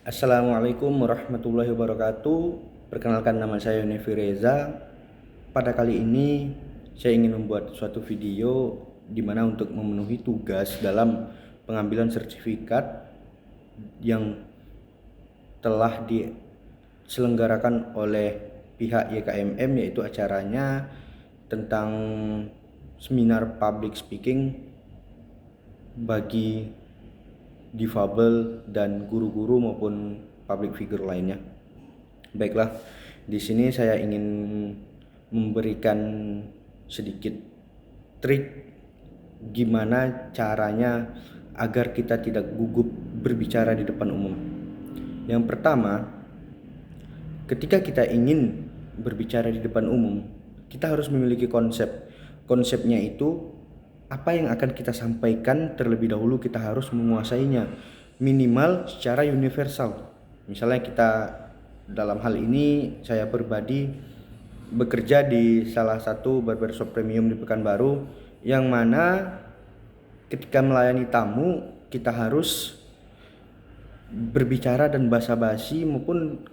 Assalamualaikum warahmatullahi wabarakatuh. Perkenalkan, nama saya Nevi Reza. Pada kali ini saya ingin membuat suatu video di mana untuk memenuhi tugas dalam pengambilan sertifikat yang telah diselenggarakan oleh pihak YKMM, yaitu acaranya tentang seminar public speaking bagi difabel dan guru-guru maupun public figure lainnya. Baiklah, di sini saya ingin memberikan sedikit trik gimana caranya agar kita tidak gugup berbicara di depan umum. Yang pertama, ketika kita ingin berbicara di depan umum, kita harus memiliki konsep. Konsepnya itu apa yang akan kita sampaikan terlebih dahulu kita harus menguasainya minimal secara universal. Misalnya kita, dalam hal ini saya pribadi bekerja di salah satu barbershop premium di Pekanbaru, yang mana ketika melayani tamu kita harus berbicara dan basa-basi maupun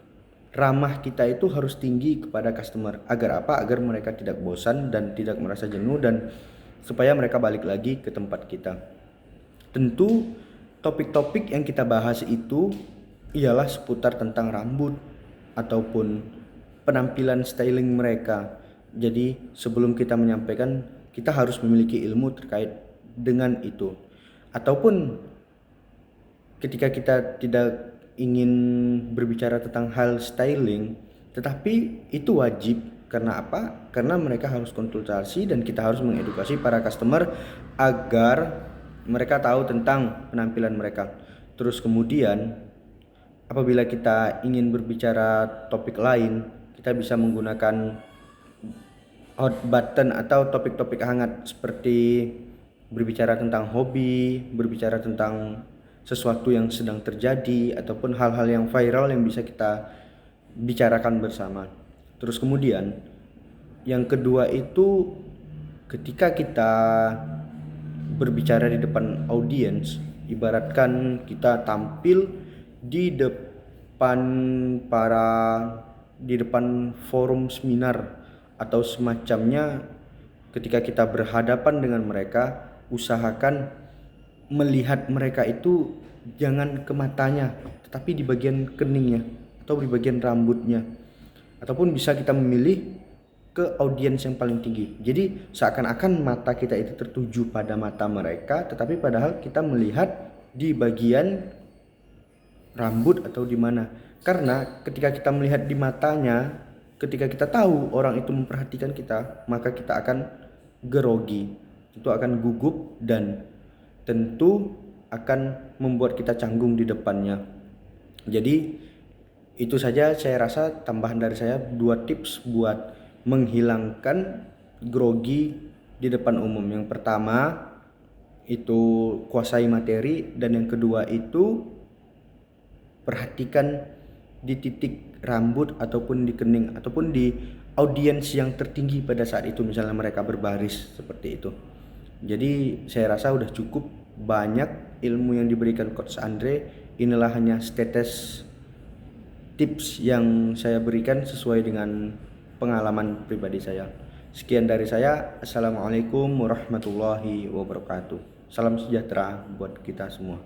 ramah kita itu harus tinggi kepada customer. Agar apa? Agar mereka tidak bosan dan tidak merasa jenuh, dan supaya mereka balik lagi ke tempat kita. Tentu topik-topik yang kita bahas itu ialah seputar tentang rambut ataupun penampilan styling mereka. Jadi sebelum kita menyampaikan, kita harus memiliki ilmu terkait dengan itu. Ataupun ketika kita tidak ingin berbicara tentang hal styling, tetapi itu wajib. Karena apa? Karena mereka harus konsultasi dan kita harus mengedukasi para customer agar mereka tahu tentang penampilan mereka. Terus kemudian apabila kita ingin berbicara topik lain, kita bisa menggunakan hot button atau topik-topik hangat seperti berbicara tentang hobi, berbicara tentang sesuatu yang sedang terjadi, ataupun hal-hal yang viral yang bisa kita bicarakan bersama. Terus kemudian yang kedua itu, ketika kita berbicara di depan audiens, ibaratkan kita tampil di depan forum seminar atau semacamnya. Ketika kita berhadapan dengan mereka, usahakan melihat mereka itu jangan ke matanya, tetapi di bagian keningnya atau di bagian rambutnya. Ataupun bisa kita memilih ke audiens yang paling tinggi. Jadi seakan-akan mata kita itu tertuju pada mata mereka, tetapi padahal kita melihat di bagian rambut atau di mana. Karena ketika kita melihat di matanya, ketika kita tahu orang itu memperhatikan kita, maka kita akan grogi. Itu akan gugup dan tentu akan membuat kita canggung di depannya. Jadi itu saja saya rasa tambahan dari saya, 2 tips buat menghilangkan grogi di depan umum. Yang pertama itu kuasai materi, dan yang kedua itu perhatikan di titik rambut ataupun di kening ataupun di audiens yang tertinggi pada saat itu, misalnya mereka berbaris seperti itu. Jadi saya rasa udah cukup banyak ilmu yang diberikan Coach Andre. Inilah hanya setetes tips yang saya berikan sesuai dengan pengalaman pribadi saya. Sekian dari saya. Assalamualaikum warahmatullahi wabarakatuh. Salam sejahtera buat kita semua.